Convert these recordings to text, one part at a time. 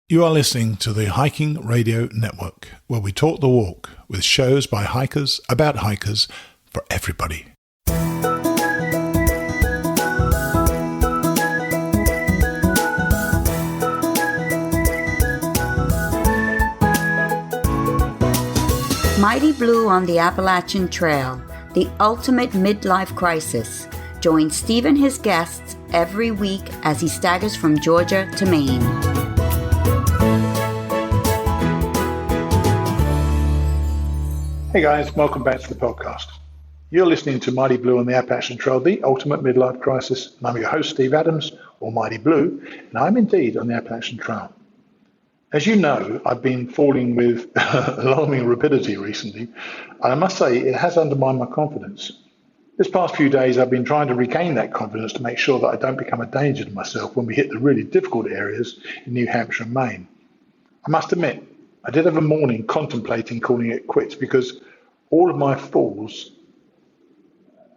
You are listening to the Hiking Radio Network, where we talk the walk with shows by hikers, about hikers, for everybody. Mighty Blue on the Appalachian Trail, the ultimate midlife crisis. Join Steve and his guests every week as he staggers from Georgia to Maine. Hey guys, welcome back to the podcast. You're listening to Mighty Blue on the Appalachian Trail, the ultimate midlife crisis. And I'm your host, Steve Adams, or Mighty Blue, and I'm indeed on the Appalachian Trail. As you know, I've been falling with alarming rapidity recently, and I must say it has undermined my confidence. This past few days, I've been trying to regain that confidence to make sure that I don't become a danger to myself when we hit the really difficult areas in New Hampshire and Maine. I must admit, I did have a morning contemplating calling it quits because all of my falls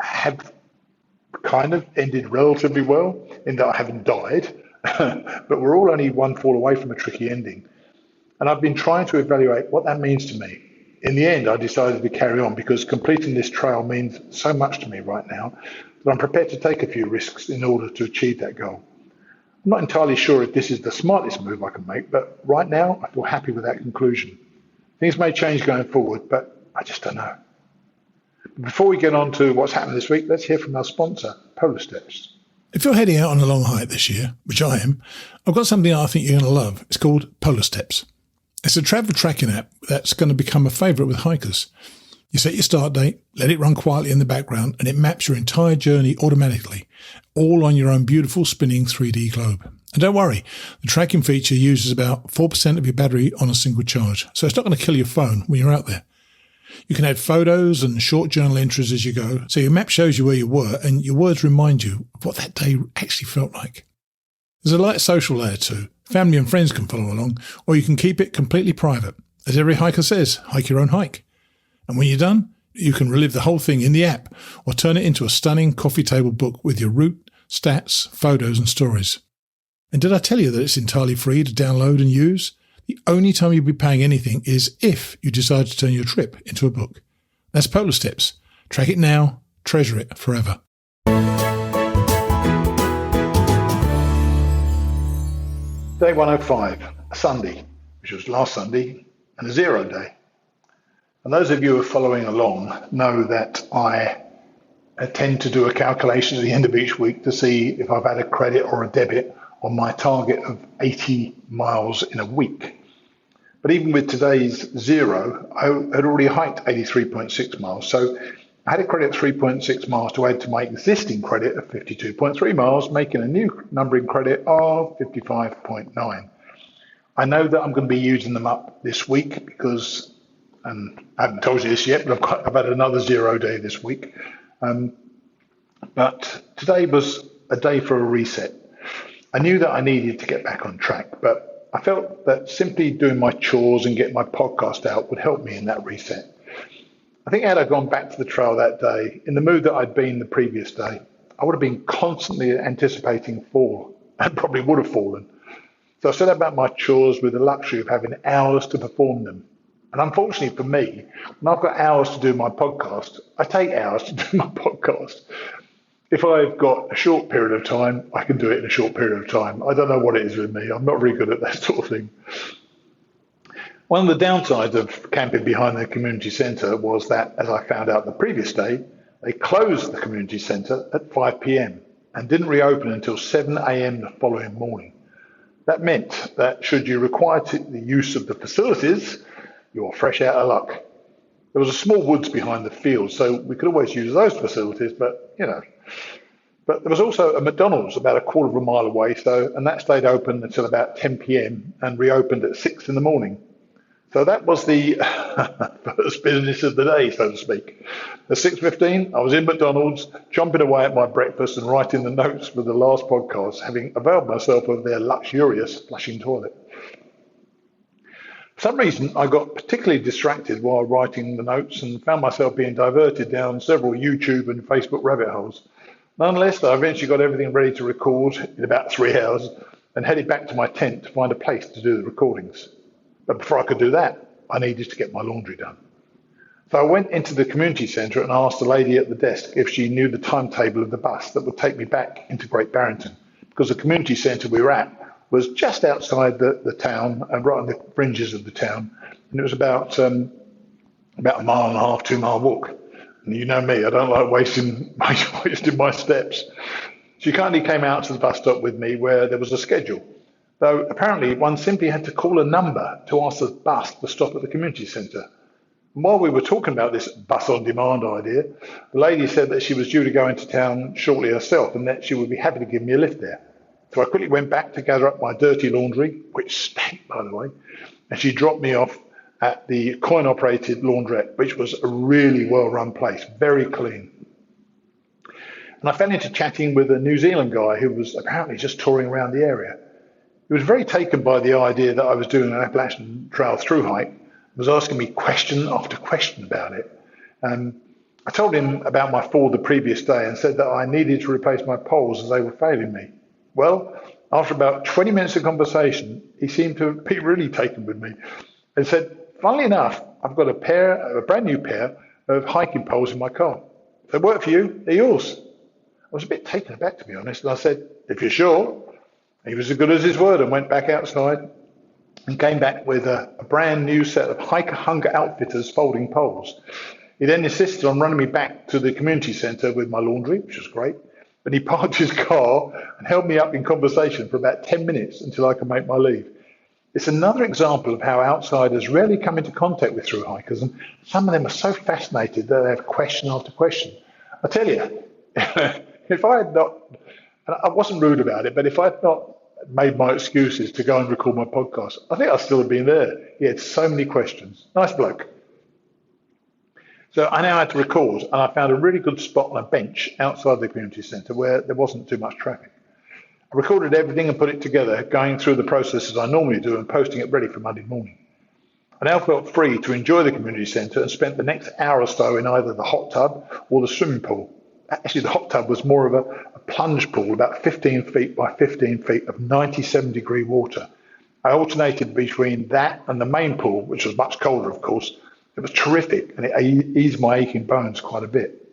have kind of ended relatively well in that I haven't died, but we're all only one fall away from a tricky ending. And I've been trying to evaluate what that means to me. In the end, I decided to carry on because completing this trail means so much to me right now that I'm prepared to take a few risks in order to achieve that goal. I'm not entirely sure if this is the smartest move I can make, but right now I feel happy with that conclusion. Things may change going forward, but I just don't know. Before we get on to what's happened this week, let's hear from our sponsor, Polar Steps. If you're heading out on a long hike this year, which I am, I've got something I think you're going to love. It's called Polar Steps. It's a travel tracking app that's going to become a favourite with hikers. You set your start date, let it run quietly in the background, and it maps your entire journey automatically, all on your own beautiful spinning 3D globe. And don't worry, the tracking feature uses about 4% of your battery on a single charge, so it's not going to kill your phone when you're out there. You can add photos and short journal entries as you go, so your map shows you where you were and your words remind you of what that day actually felt like. There's a light social layer too. Family and friends can follow along, or you can keep it completely private. As every hiker says, hike your own hike. And when you're done, you can relive the whole thing in the app or turn it into a stunning coffee table book with your route, stats, photos and stories. And did I tell you that it's entirely free to download and use? The only time you'll be paying anything is if you decide to turn your trip into a book. That's Polar Steps. Track it now, treasure it forever. Day 105, a Sunday, which was last Sunday, and a zero day. And those of you who are following along know that I tend to do a calculation at the end of each week to see if I've had a credit or a debit on my target of 80 miles in a week. But even with today's zero, I had already hiked 83.6 miles. So I had a credit of 3.6 miles to add to my existing credit of 52.3 miles, making a new numbering credit of 55.9. I know that I'm going to be using them up this week because, and I haven't told you this yet, but I've had another zero day this week. But today was a day for a reset. I knew that I needed to get back on track, but I felt that simply doing my chores and getting my podcast out would help me in that reset. I think had I gone back to the trail that day, in the mood that I'd been the previous day, I would have been constantly anticipating fall and probably would have fallen. So I set about my chores with the luxury of having hours to perform them. And unfortunately for me, when I've got hours to do my podcast, I take hours to do my podcast. If I've got a short period of time, I can do it in a short period of time. I don't know what it is with me. I'm not very good at that sort of thing. One of the downsides of camping behind the community centre was that, as I found out the previous day, they closed the community centre at 5 p.m. and didn't reopen until 7 a.m. the following morning. That meant that should you require the use of the facilities, you're fresh out of luck. There was a small woods behind the field, so we could always use those facilities, but But there was also a McDonald's about a quarter of a mile away, and that stayed open until about 10 p.m. and reopened at 6 in the morning. So that was the first business of the day, so to speak. At 6:15, I was in McDonald's, chomping away at my breakfast and writing the notes for the last podcast, having availed myself of their luxurious flushing toilet. For some reason, I got particularly distracted while writing the notes and found myself being diverted down several YouTube and Facebook rabbit holes. Nonetheless, I eventually got everything ready to record in about 3 hours, and headed back to my tent to find a place to do the recordings. But before I could do that, I needed to get my laundry done. So I went into the community centre and asked the lady at the desk if she knew the timetable of the bus that would take me back into Great Barrington, because the community centre we were at was just outside the town and right on the fringes of the town, and it was about a mile and a half, 2 mile walk. And you know me, I don't like wasting my steps. She kindly came out to the bus stop with me where there was a schedule, though apparently one simply had to call a number to ask the bus to stop at the community centre. And while we were talking about this bus on demand idea, the lady said that she was due to go into town shortly herself and that she would be happy to give me a lift there. So I quickly went back to gather up my dirty laundry, which stank, by the way, and she dropped me off at the coin-operated laundrette, which was a really well-run place, very clean. And I fell into chatting with a New Zealand guy who was apparently just touring around the area. He was very taken by the idea that I was doing an Appalachian Trail through hike, was asking me question after question about it. I told him about my fall the previous day and said that I needed to replace my poles as they were failing me. Well, after about 20 minutes of conversation, he seemed to be really taken with me and said, funnily enough, I've got a brand new pair of hiking poles in my car. If they work for you, they're yours. I was a bit taken aback, to be honest, and I said, if you're sure. He was as good as his word and went back outside and came back with a brand new set of Hiker Hunger Outfitters folding poles. He then insisted on running me back to the community centre with my laundry, which was great, but he parked his car and held me up in conversation for about 10 minutes until I could make my leave. It's another example of how outsiders rarely come into contact with through hikers, and some of them are so fascinated that they have question after question. I tell you, if I had not, and I wasn't rude about it, but if I had not made my excuses to go and record my podcast, I think I'd still have been there. He had so many questions. Nice bloke. So I now had to record, and I found a really good spot on a bench outside the community centre where there wasn't too much traffic. I recorded everything and put it together, going through the processes I normally do and posting it ready for Monday morning. I now felt free to enjoy the community centre and spent the next hour or so in either the hot tub or the swimming pool. Actually, the hot tub was more of a plunge pool, about 15 feet by 15 feet of 97-degree water. I alternated between that and the main pool, which was much colder, of course. It was terrific, and it eased my aching bones quite a bit.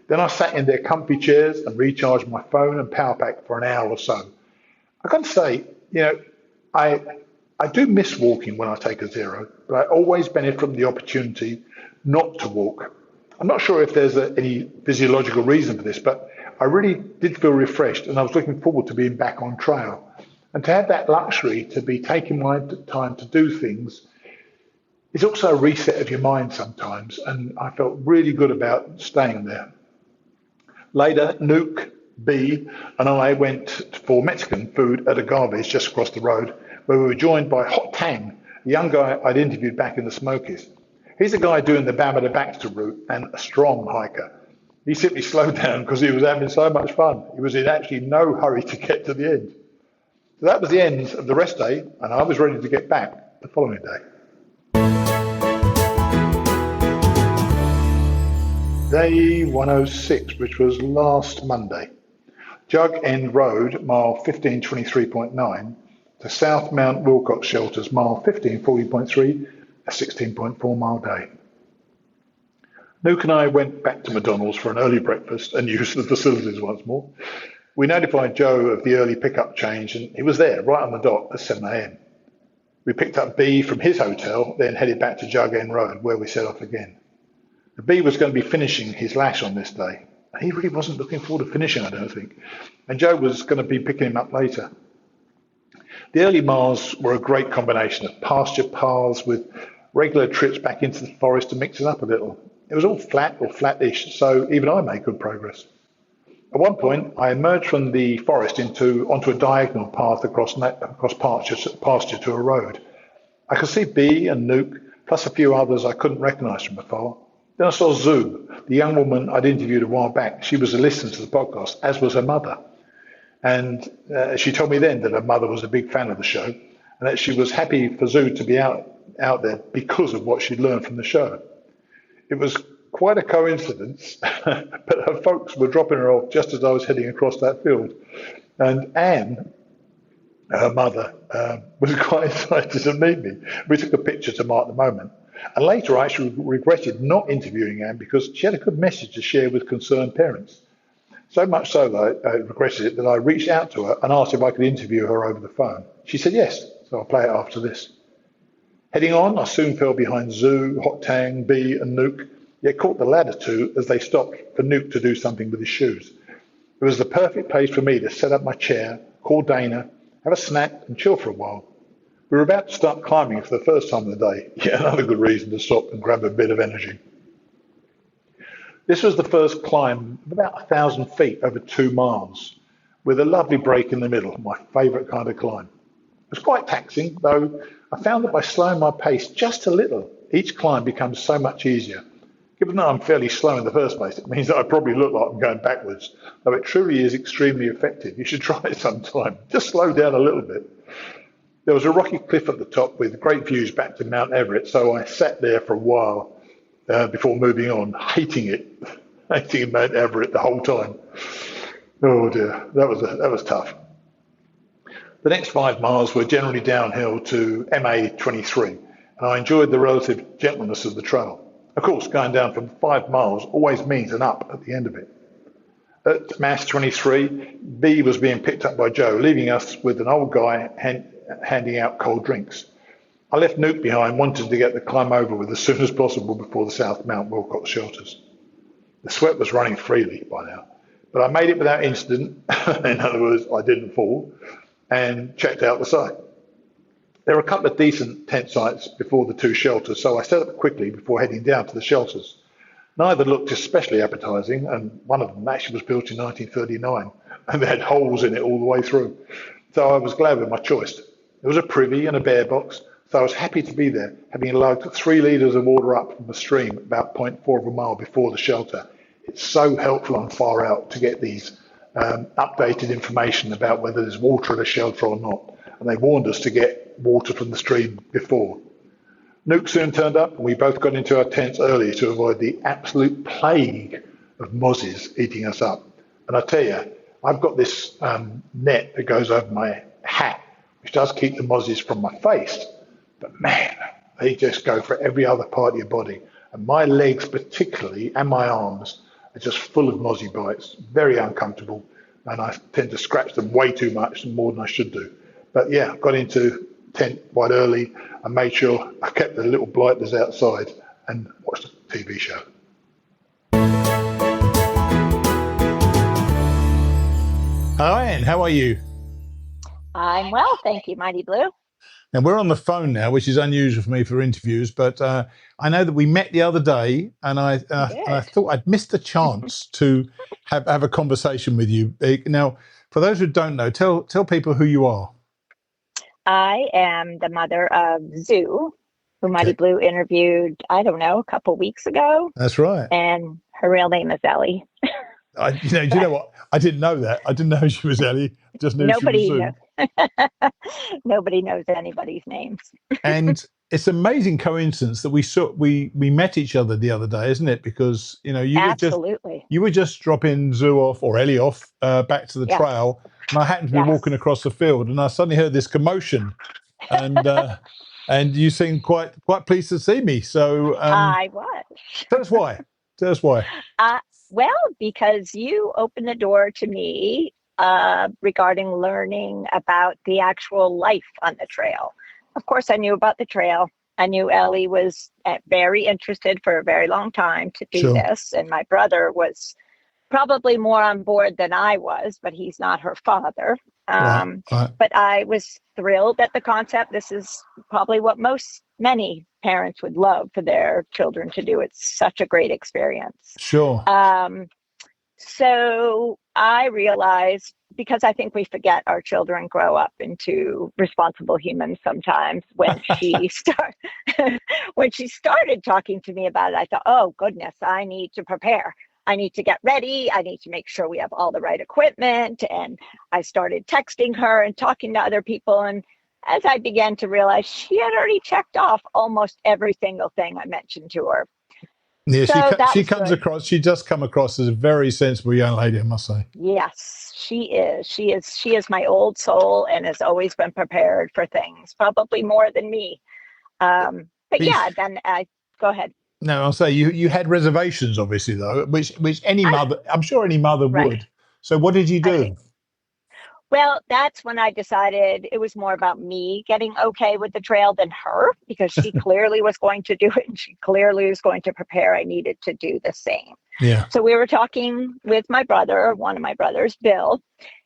Then I sat in their comfy chairs and recharged my phone and power pack for an hour or so. I got to say, I do miss walking when I take a zero, but I always benefit from the opportunity not to walk. I'm not sure if there's any physiological reason for this, but I really did feel refreshed, and I was looking forward to being back on trail. And to have that luxury to be taking my time to do things is also a reset of your mind sometimes, and I felt really good about staying there. Later, Nuke, B, and I went for Mexican food at Agave's just across the road, where we were joined by Hot Tang, a young guy I'd interviewed back in the Smokies. He's a guy doing the Bama to Baxter route and a strong hiker. He simply slowed down because he was having so much fun. He was in actually no hurry to get to the end. So that was the end of the rest day, and I was ready to get back the following day. Day 106, which was last Monday. Jug End Road, mile 1523.9, to South Mount Wilcox Shelters, mile 1540.3, a 16.4 mile day. Nuke and I went back to McDonald's for an early breakfast and used the facilities once more. We notified Joe of the early pickup change, and he was there right on the dot at 7 a.m. We picked up B from his hotel, then headed back to Jug End Road, where we set off again. B was going to be finishing his lash on this day. He really wasn't looking forward to finishing, I don't think. And Joe was going to be picking him up later. The early miles were a great combination of pasture paths with regular trips back into the forest to mix it up a little. It was all flat or flattish, so even I made good progress. At one point, I emerged from the forest onto a diagonal path across pasture to a road. I could see B and Nuke, plus a few others I couldn't recognise from afar. Then I saw Zoo, the young woman I'd interviewed a while back. She was a listener to the podcast, as was her mother. And she told me then that her mother was a big fan of the show and that she was happy for Zoo to be out there because of what she'd learned from the show. It was quite a coincidence, but her folks were dropping her off just as I was heading across that field. And Anne, Her mother was quite excited to meet me. We took a picture to mark the moment. And later, I actually regretted not interviewing Anne because she had a good message to share with concerned parents. So much so that I regretted it that I reached out to her and asked if I could interview her over the phone. She said yes, so I'll play it after this. Heading on, I soon fell behind Zoo, Hot Tang, Bee and Nuke, yet caught the latter two as they stopped for Nuke to do something with his shoes. It was the perfect place for me to set up my chair, call Dana, have a snack and chill for a while. We were about to start climbing for the first time of the day, yet another good reason to stop and grab a bit of energy. This was the first climb of about 1,000 feet over 2 miles, with a lovely break in the middle, my favourite kind of climb. It was quite taxing, though I found that by slowing my pace just a little, each climb becomes so much easier. Given that I'm fairly slow in the first place, it means that I probably look like I'm going backwards, though it truly is extremely effective. You should try it sometime. Just slow down a little bit. There was a rocky cliff at the top with great views back to Mount Everett, so I sat there for a while before moving on, hating Mount Everett the whole time. Oh dear, that was tough. The next 5 miles were generally downhill to MA23, and I enjoyed the relative gentleness of the trail. Of course, going down from 5 miles always means an up at the end of it. At MAS 23, B was being picked up by Joe, leaving us with an old guy handing out cold drinks. I left Nuke behind, wanting to get the climb over with as soon as possible before the South Mount Wilcox shelters. The sweat was running freely by now, but I made it without incident. In other words, I didn't fall, and checked out the site. There were a couple of decent tent sites before the 2 shelters, so I set up quickly before heading down to the shelters. Neither looked especially appetising, and one of them actually was built in 1939, and they had holes in it all the way through. So I was glad with my choice. There was a privy and a bear box, so I was happy to be there, having lugged 3 litres of water up from the stream about 0.4 of a mile before the shelter. It's so helpful on far out to get these updated information about whether there's water at a shelter or not. And they warned us to get water from the stream before. Nuke soon turned up, and we both got into our tents early to avoid the absolute plague of mozzies eating us up. And I tell you, I've got this net that goes over my hat, which does keep the mozzies from my face. But man, they just go for every other part of your body. And my legs particularly, and my arms, are just full of mozzie bites, very uncomfortable. And I tend to scratch them way too much, more than I should do. But yeah, got into tent quite early and made sure I kept the little blighters outside and watched a TV show. Hello, Anne. How are you? I'm well, thank you, Mighty Blue. Now, we're on the phone now, which is unusual for me for interviews, but I know that we met the other day, and I thought I'd missed the chance to have a conversation with you. Now, for those who don't know, tell people who you are. I am the mother of Zoo, who Mighty Blue interviewed, I don't know, a couple weeks ago. That's right. And her real name is Ellie. You know what? I didn't know that. I didn't know she was Ellie. I just knew she was Zoo. Nobody knows anybody's names. And it's an amazing coincidence that we met each other the other day, isn't it? Because you were just dropping Zoo off or Ellie off back to the trail, and I happened to be walking across the field, and I suddenly heard this commotion, and you seemed quite pleased to see me. So I was. Tell us why. Well, because you opened the door to me regarding learning about the actual life on the trail. Of course, I knew about the trail. I knew Ellie was very interested for a very long time to do this. And my brother was probably more on board than I was, but he's not her father. Right. But I was thrilled at the concept. This is probably what many parents would love for their children to do. It's such a great experience. Sure. So I realized, because I think we forget our children grow up into responsible humans sometimes, when she started talking to me about it, I thought, oh goodness, I need to prepare. I need to get ready. I need to make sure we have all the right equipment. And I started texting her and talking to other people. And as I began to realize, she had already checked off almost every single thing I mentioned to her. Yeah, So that she was comes good. across. She does come across as a very sensible young lady, I must say. Yes, she is. She is my old soul and has always been prepared for things, probably more than me. But But yeah, then I go ahead. no, I'll say you had reservations, obviously, though, which any I, mother, I'm sure any mother right. would. So what did you I do? Well, that's when I decided it was more about me getting okay with the trail than her, because she clearly was going to do it and she clearly was going to prepare. I needed to do the same. Yeah. So we were talking with my brother, one of my brothers, Bill,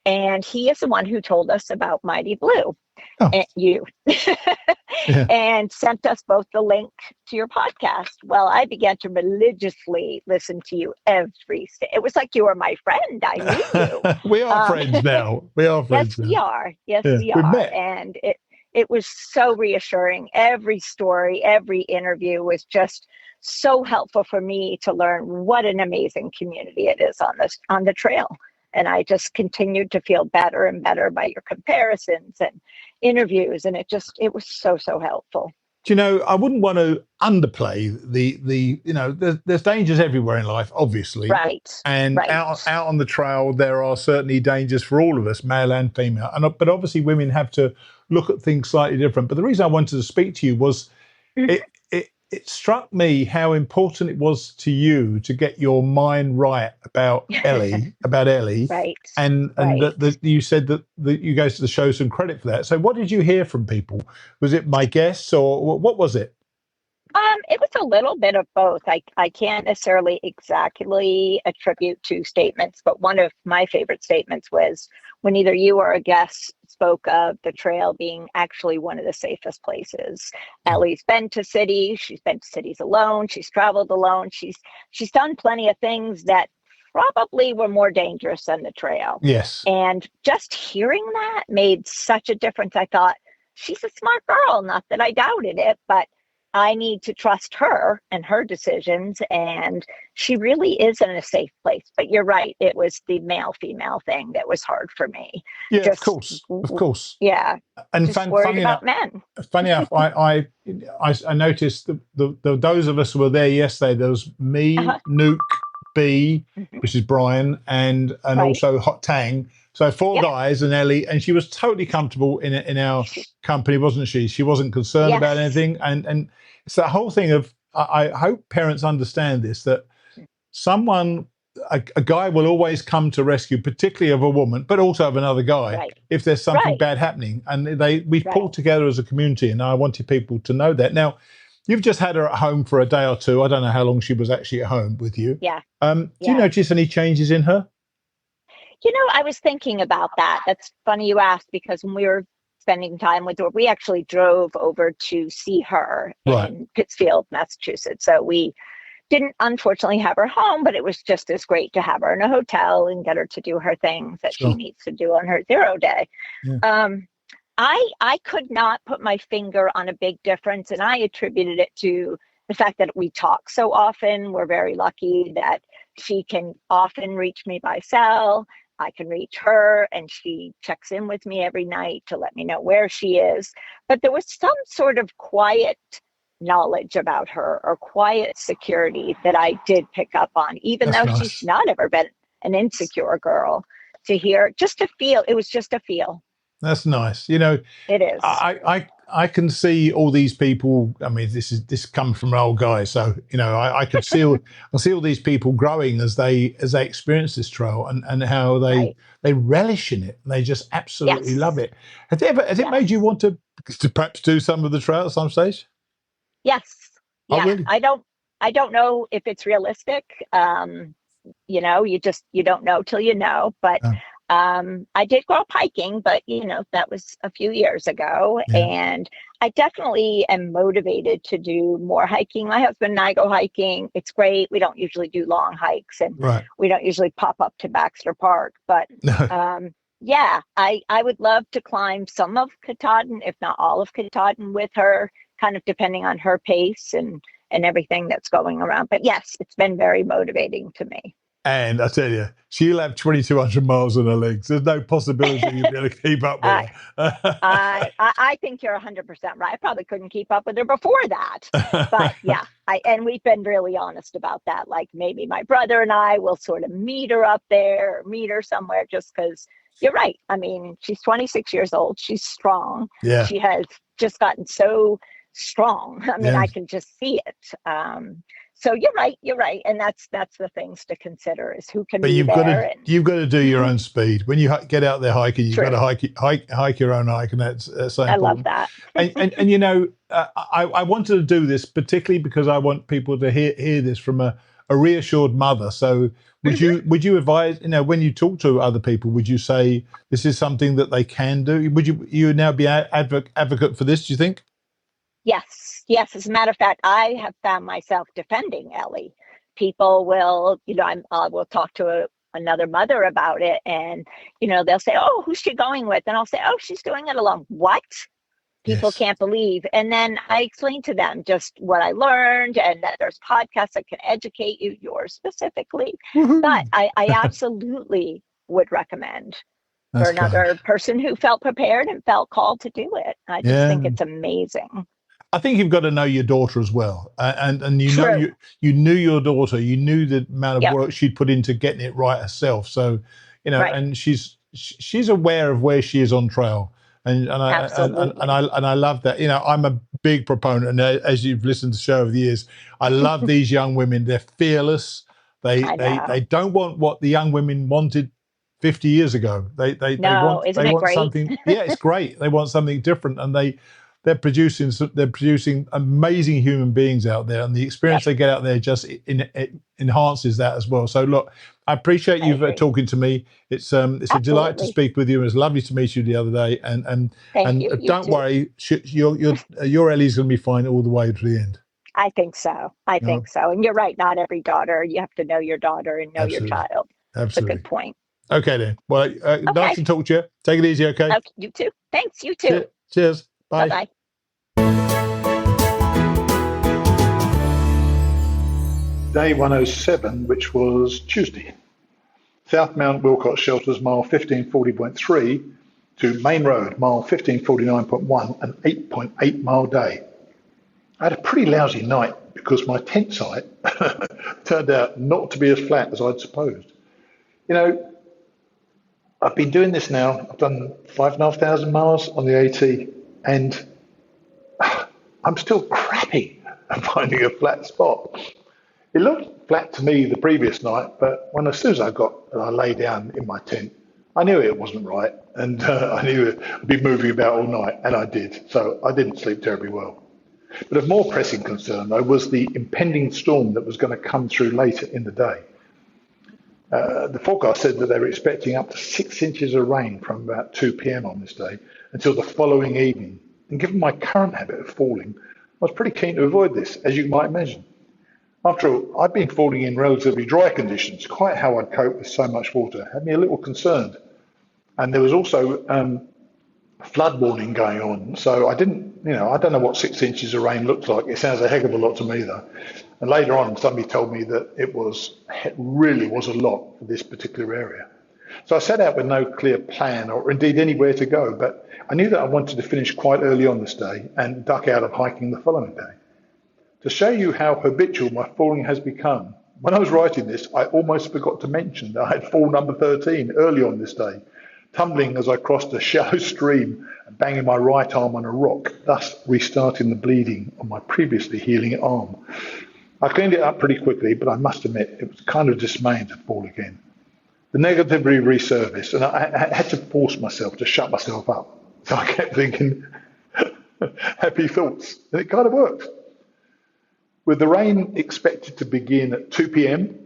and he is the one who told us about Mighty Blue. Oh, And you yeah. and sent us both the link to your podcast. Well, I began to religiously listen to you every day. It was like you were my friend. I knew you. We are friends now. We are Yes, friends we now. are. Yes, Yeah, we we've are. met. And it was so reassuring. Every story, every interview was just so helpful for me to learn what an amazing community it is on the trail. And I just continued to feel better and better by your comparisons and interviews. And it was so, so helpful. Do you know, I wouldn't want to underplay the there's dangers everywhere in life, obviously. Right. And Right. out on the trail, there are certainly dangers for all of us, male and female. But obviously women have to look at things slightly different. But the reason I wanted to speak to you was it struck me how important it was to you to get your mind right about Ellie, Right. and Right. that you said that you go to the show some credit for that. So what did you hear from people? Was it my guests or what was it? It was a little bit of both. I can't necessarily exactly attribute two statements, but one of my favorite statements was when either you or a guest spoke of the trail being actually one of the safest places. Ellie's been to cities. She's been to cities alone. She's traveled alone. She's done plenty of things that probably were more dangerous than the trail. Yes. And just hearing that made such a difference. I thought, she's a smart girl. Not that I doubted it, but I need to trust her and her decisions. And she really is in a safe place. But you're right. It was the male-female thing that was hard for me. Yeah, Just, of course. Yeah. And just worried about men. Funny enough, I noticed the those of us who were there yesterday. There was me, Nuke, B, which is Brian, and Right. also Hot Tang. So four guys and Ellie, and she was totally comfortable in our company, wasn't she? She wasn't concerned about anything, and it's that whole thing of I hope parents understand this, that a guy will always come to rescue, particularly of a woman, but also of another guy, if there's something bad happening, and we pulled together as a community, and I wanted people to know that. Now, you've just had her at home for a day or two. I don't know how long she was actually at home with you. Yeah. Do you notice any changes in her? You know, I was thinking about that. That's funny you asked, because when we were spending time with her, we actually drove over to see her in Pittsfield, Massachusetts. So we didn't unfortunately have her home, but it was just as great to have her in a hotel and get her to do her things that she needs to do on her 0 day. Yeah. I could not put my finger on a big difference, and I attributed it to the fact that we talk so often. We're very lucky that she can often reach me by cell. I can reach her, and she checks in with me every night to let me know where she is. But there was some sort of quiet knowledge about her, or quiet security, that I did pick up on, even though she's not ever been an insecure girl. To hear, just to feel, it was just a feel. That's nice. You know, it is. I can see all these people. I mean, this comes from an old guy, so you know, I could see I see all these people growing as they experience this trail, and how they relish in it. They just absolutely love it. Has it made you want to perhaps do some of the trail at some stage? Yes. Yeah. Oh, really? I don't know if it's realistic. You know, you don't know till you know, but. I did grow up hiking, but you know, that was a few years ago. And I definitely am motivated to do more hiking. My husband and I go hiking. It's great. We don't usually do long hikes, and we don't usually pop up to Baxter Park, but yeah, I would love to climb some of Katahdin, if not all of Katahdin, with her, kind of depending on her pace and everything that's going around. But yes, it's been very motivating to me. And I tell you, she'll have 2,200 miles on her legs. There's no possibility you'll be able to keep up with her. I think you're 100% right. I probably couldn't keep up with her before that. But yeah, and we've been really honest about that. Like maybe my brother and I will sort of meet her up there, meet her somewhere, just because you're right. I mean, she's 26 years old. She's strong. Yeah. She has just gotten so strong. I mean, Yeah. I can just see it. So you're right, and that's the things to consider is who can But be there. You've got to do your own speed. When you get out there hiking, you've True. got to hike your own hike, and that's so important. I love that. and you know, I wanted to do this particularly because I want people to hear this from a reassured mother. So would you advise, you know, when you talk to other people, would you say this is something that they can do? Would you now be an advocate for this, do you think? Yes. As a matter of fact, I have found myself defending Ellie. People will, you know, we'll talk to another mother about it, and you know, they'll say, "Oh, who's she going with?" And I'll say, "Oh, she's doing it alone." What? People can't believe. And then I explain to them just what I learned, and that there's podcasts that can educate you, yours specifically. Woo-hoo. But I absolutely would recommend for another person who felt prepared and felt called to do it. I just think it's amazing. I think you've got to know your daughter as well, and you know you knew your daughter. You knew the amount of work she'd put into getting it right herself. So, you know, and she's aware of where she is on trail, and I love that. You know, I'm a big proponent, and as you've listened to the show over the years, I love these young women. They're fearless. They don't want what the young women wanted 50 years ago. They want something. Yeah, it's great. They want something different, and they're producing amazing human beings out there, and the experience they get out there just enhances that as well. So look, I appreciate you talking to me. It's a delight to speak with you. It was lovely to meet you the other day, and don't worry, your Ellie's going to be fine all the way to the end. I think so. And you're right. Not every daughter. You have to know your daughter and know your child. Absolutely. That's a good point. Okay then. Well, nice to talk to you. Take it easy. Okay. You too. Thanks. You too. Cheers. Bye. Bye. Day 107, which was Tuesday. South Mount Wilcox Shelters, mile 1540.3 to Main Road, mile 1549.1, an 8.8 mile day. I had a pretty lousy night because my tent site turned out not to be as flat as I'd supposed. You know, I've been doing this now. I've done 5,500 miles on the AT, and I'm still crappy at finding a flat spot. It looked flat to me the previous night, but as soon as I lay down in my tent, I knew it wasn't right, and I knew I'd be moving about all night, and I did. So I didn't sleep terribly well. But of more pressing concern, though, was the impending storm that was going to come through later in the day. The forecast said that they were expecting up to 6 inches of rain from about 2 p.m. on this day until the following evening. And given my current habit of falling, I was pretty keen to avoid this, as you might imagine. After all, I'd been falling in relatively dry conditions. Quite how I'd cope with so much water had me a little concerned. And there was also flood warning going on. So I don't know what 6 inches of rain looks like. It sounds a heck of a lot to me, though. And later on, somebody told me that it really was a lot for this particular area. So I set out with no clear plan or indeed anywhere to go, but I knew that I wanted to finish quite early on this day and duck out of hiking the following day. To show you how habitual my falling has become, when I was writing this, I almost forgot to mention that I had fall number 13 early on this day, tumbling as I crossed a shallow stream and banging my right arm on a rock, thus restarting the bleeding on my previously healing arm. I cleaned it up pretty quickly, but I must admit it was kind of dismaying to fall again. The negativity resurfaced, and I had to force myself to shut myself up. So I kept thinking happy thoughts, and it kind of worked. With the rain expected to begin at 2 p.m,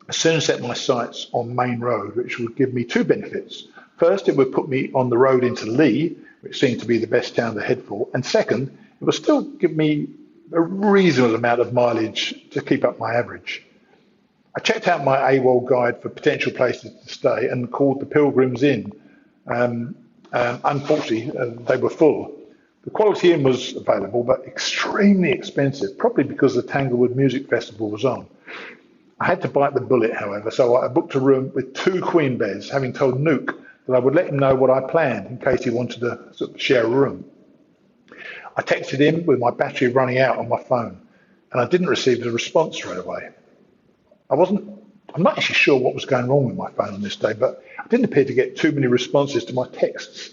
I soon set my sights on Main Road, which would give me two benefits. First, it would put me on the road into Lee, which seemed to be the best town to head for. And second, it would still give me a reasonable amount of mileage to keep up my average. I checked out my AWOL guide for potential places to stay and called the Pilgrims Inn. Unfortunately, they were full. The Quality Inn was available, but extremely expensive, probably because the Tanglewood Music Festival was on. I had to bite the bullet, however, so I booked a room with 2 queen beds, having told Nuke that I would let him know what I planned in case he wanted to sort of share a room. I texted him with my battery running out on my phone, and I didn't receive a response straight away. I'm not actually sure what was going wrong with my phone on this day, but I didn't appear to get too many responses to my texts.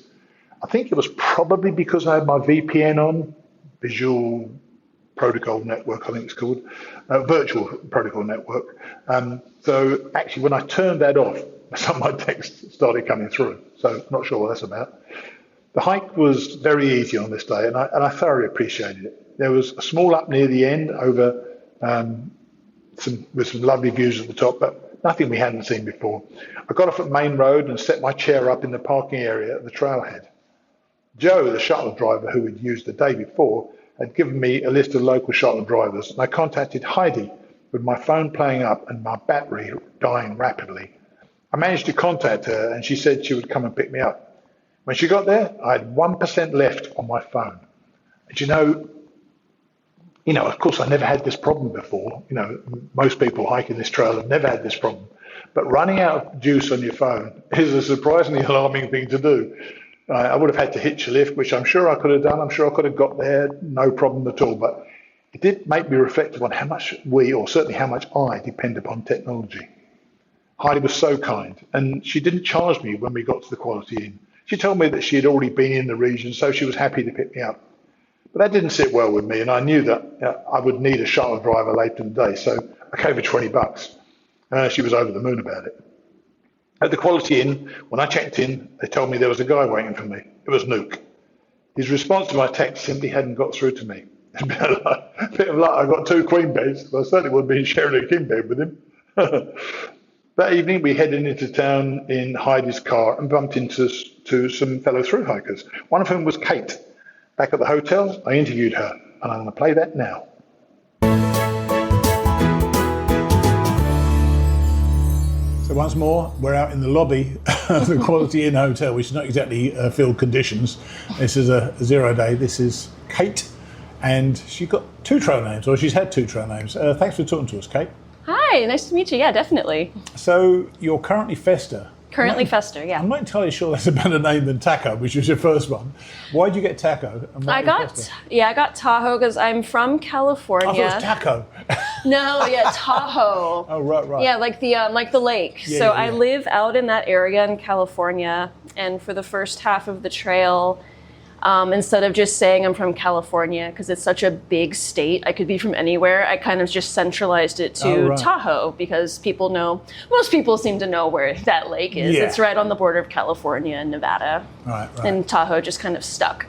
I think it was probably because I had my VPN on, Visual Protocol Network, I think it's called, Virtual Protocol Network. So actually, when I turned that off, some of my texts started coming through. So not sure what that's about. The hike was very easy on this day, and I thoroughly appreciated it. There was a small up near the end over with some lovely views at the top, but nothing we hadn't seen before. I got off at Main Road and set my chair up in the parking area at the trailhead. Joe, the shuttle driver who we'd used the day before, had given me a list of local shuttle drivers, and I contacted Heidi with my phone playing up and my battery dying rapidly. I managed to contact her, and she said she would come and pick me up. When she got there, I had 1% left on my phone. And you know, of course, I never had this problem before. You know, most people hiking this trail have never had this problem. But running out of juice on your phone is a surprisingly alarming thing to do. I would have had to hitch a lift, which I'm sure I could have done. I'm sure I could have got there, no problem at all. But it did make me reflective on how much we, or certainly how much I, depend upon technology. Heidi was so kind, and she didn't charge me when we got to the Quality Inn. She told me that she had already been in the region, so she was happy to pick me up. But that didn't sit well with me, and I knew that I would need a shuttle driver later in the day, so I gave her $20. She was over the moon about it. At the Quality Inn, when I checked in, they told me there was a guy waiting for me. It was Nuke. His response to my text simply hadn't got through to me. A bit of luck, I got 2 queen beds, so I certainly wouldn't be sharing a king bed with him. That evening, we headed into town in Heidi's car and bumped into some fellow thru hikers, one of whom was Cait. Back at the hotel, I interviewed her, and I'm going to play that now. So once more, we're out in the lobby of the Quality Inn Hotel, which is not exactly field conditions. This is a 0 day. This is Cait, and she's got 2 trail names, or she's had 2 trail names. Thanks for talking to us, Cait. Hi, nice to meet you. Yeah, definitely. So you're currently Fester. Currently Fester, yeah. I'm not entirely sure that's a better name than Taco, which was your first one. Why did you get Taco? I got Tahoe because I'm from California. I thought it was Taco. No, yeah, Tahoe. Oh, right. Yeah, like the lake. Yeah, so yeah. I live out in that area in California, and for the first half of the trail, instead of just saying I'm from California, because it's such a big state, I could be from anywhere, I kind of just centralized it to Tahoe, because most people seem to know where that lake is. Yeah. It's right on the border of California and Nevada. Right. And Tahoe just kind of stuck.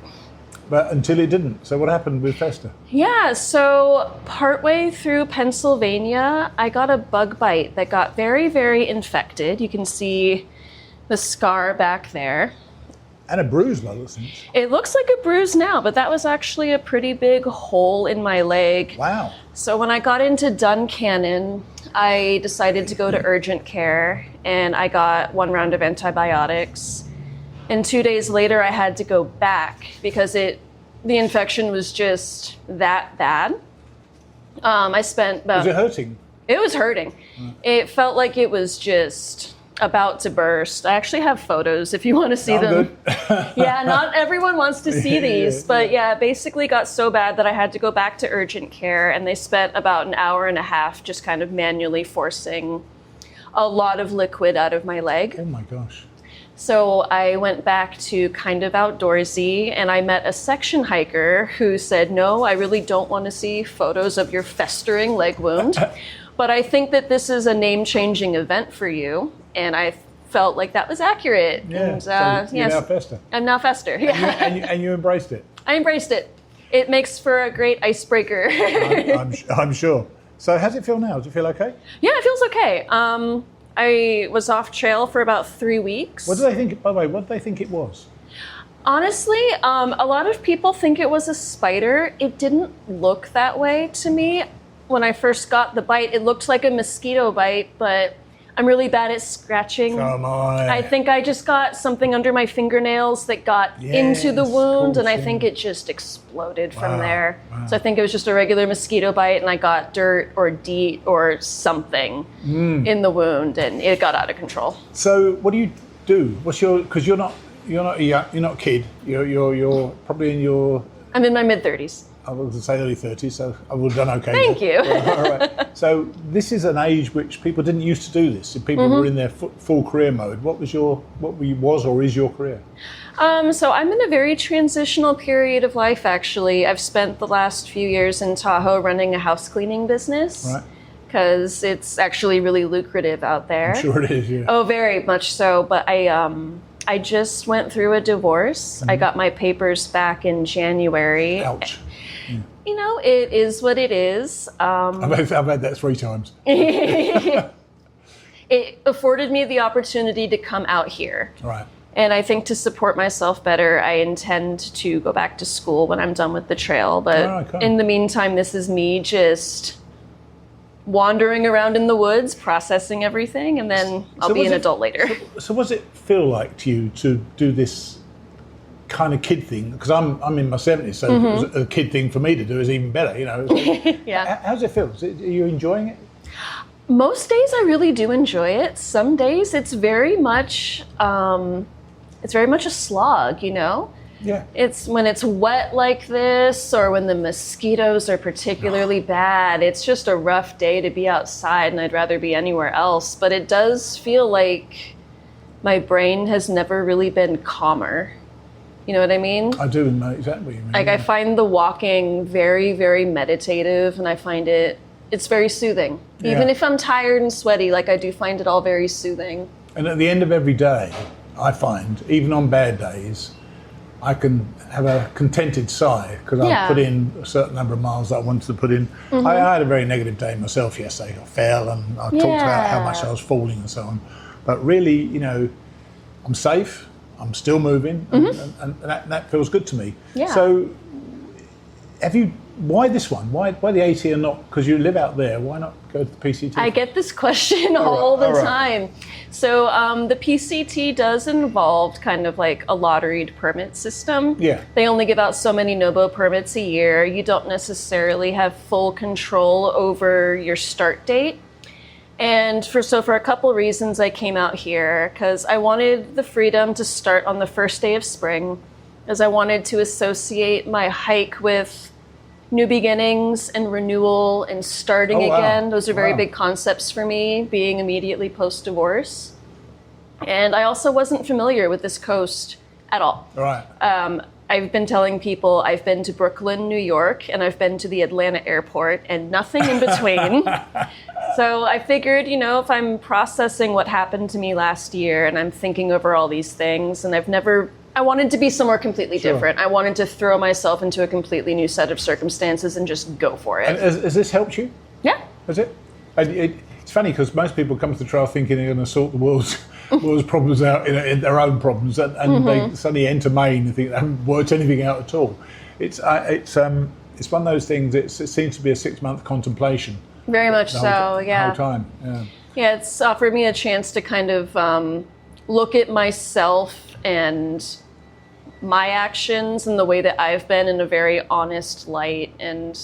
But until it didn't. So what happened with Fester? Yeah, so partway through Pennsylvania, I got a bug bite that got very, very infected. You can see the scar back there. And a bruise, by the looks of it. It looks like a bruise now, but that was actually a pretty big hole in my leg. Wow. So when I got into Duncannon, I decided to go to urgent care, and I got 1 round of antibiotics. And 2 days later, I had to go back because the infection was just that bad. I spent about... Was it hurting? It was hurting. It felt like it was just about to burst. I actually have photos if you want to see them. Yeah, not everyone wants to see these, but yeah, it basically got so bad that I had to go back to urgent care, and they spent about an hour and a half just kind of manually forcing a lot of liquid out of my leg. Oh my gosh. So I went back to kind of outdoorsy, and I met a section hiker who said, no, I really don't want to see photos of your festering leg wound, but I think that this is a name-changing event for you. And I felt like that was accurate. Yeah, and, so you're now Fester. I'm now Fester, yeah. And you embraced it. I embraced it. It makes for a great icebreaker. I'm sure. So how does it feel now? Does it feel okay? Yeah, it feels okay. I was off trail for about 3 weeks. What do they think, by the way, what do they think it was? Honestly, a lot of people think it was a spider. It didn't look that way to me. When I first got the bite, it looked like a mosquito bite, but I'm really bad at scratching. So am I. I think I just got something under my fingernails that got into the wound, and I think it just exploded from there. Wow. So I think it was just a regular mosquito bite, and I got dirt or DEET or something in the wound, and it got out of control. So what do you do? What's your? Because you're not a kid. You're probably in your. I'm in my mid-30s. I was going to say early 30s, so I would have done okay. Thank you. All right. So this is an age which people didn't used to do this. If people were in their full career mode, what was your career? So I'm in a very transitional period of life, actually. I've spent the last few years in Tahoe running a house cleaning business. Right. Because it's actually really lucrative out there. I'm sure it is, yeah. Oh, very much so. But I just went through a divorce. I got my papers back in January. Ouch. You know, it is what it is. I've had that 3 times. It afforded me the opportunity to come out here. Right. And I think to support myself better, I intend to go back to school when I'm done with the trail. But in the meantime, this is me just wandering around in the woods, processing everything, and then I'll be an adult later. So what does it feel like to you to do this kind of kid thing? Because I'm in my 70s, so it was a kid thing for me to do is even better, you know. Yeah. How does it feel? Are you enjoying it? Most days I really do enjoy it. Some days it's very much a slog, you know. Yeah. It's when it's wet like this, or when the mosquitoes are particularly bad, it's just a rough day to be outside, and I'd rather be anywhere else. But it does feel like my brain has never really been calmer. You know what I mean? I do know exactly what you mean. Like I find the walking very, very meditative, and I find it's very soothing. Yeah. Even if I'm tired and sweaty, like I do find it all very soothing. And at the end of every day, I find, even on bad days, I can have a contented sigh because I've put in a certain number of miles that I wanted to put in. I had a very negative day myself yesterday. I fell and I talked about how much I was falling and so on. But really, you know, I'm safe. I'm still moving, and that feels good to me. Yeah. So, why this one? Why the AT and not, because you live out there, why not go to the PCT? I get this question all the time. So the PCT does involve kind of like a lotteried permit system. Yeah. They only give out so many NOBO permits a year. You don't necessarily have full control over your start date. And for a couple reasons I came out here, because I wanted the freedom to start on the first day of spring, as I wanted to associate my hike with new beginnings and renewal and starting again. Those are very big concepts for me, being immediately post-divorce. And I also wasn't familiar with this coast at all. Right. I've been telling people I've been to Brooklyn, New York, and I've been to the Atlanta airport, and nothing in between. So I figured, you know, if I'm processing what happened to me last year and I'm thinking over all these things, and I wanted to be somewhere completely different. I wanted to throw myself into a completely new set of circumstances and just go for it. And has this helped you? Yeah. Has it? It's funny because most people come to the trail thinking they're going to sort the world's problems out in their own problems, and they suddenly enter Maine and think they haven't worked anything out at all. It's one of those things. It seems to be a 6-month contemplation. Very much so. The whole time. Yeah. Yeah, it's offered me a chance to kind of look at myself and my actions and the way that I've been in a very honest light, and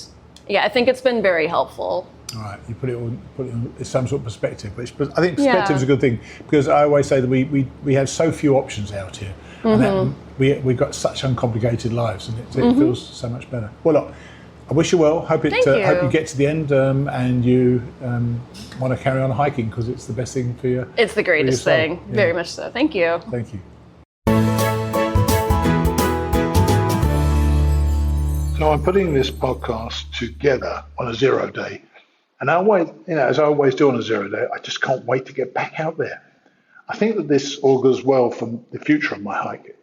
I think it's been very helpful. All right, you put it in some sort of perspective, which I think perspective is a good thing, because I always say that we have so few options out here, and that we've got such uncomplicated lives, and it feels so much better. Well, look, I wish you well. Hope you get to the end and you want to carry on hiking, because it's the best thing for you. It's the greatest thing, very much so. Thank you. Thank you. So I'm putting this podcast together on a 0 day. And I always, as I always do on a 0 day, I just can't wait to get back out there. I think that this augurs well for the future of my hike.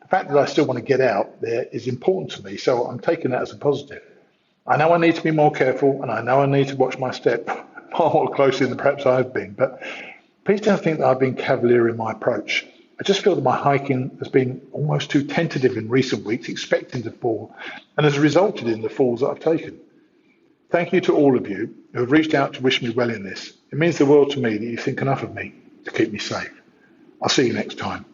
The fact that I still want to get out there is important to me, so I'm taking that as a positive. I know I need to be more careful, and I know I need to watch my step far more closely than perhaps I've been, but please don't think that I've been cavalier in my approach. I just feel that my hiking has been almost too tentative in recent weeks, expecting to fall, and has resulted in the falls that I've taken. Thank you to all of you who have reached out to wish me well in this. It means the world to me that you think enough of me to keep me safe. I'll see you next time.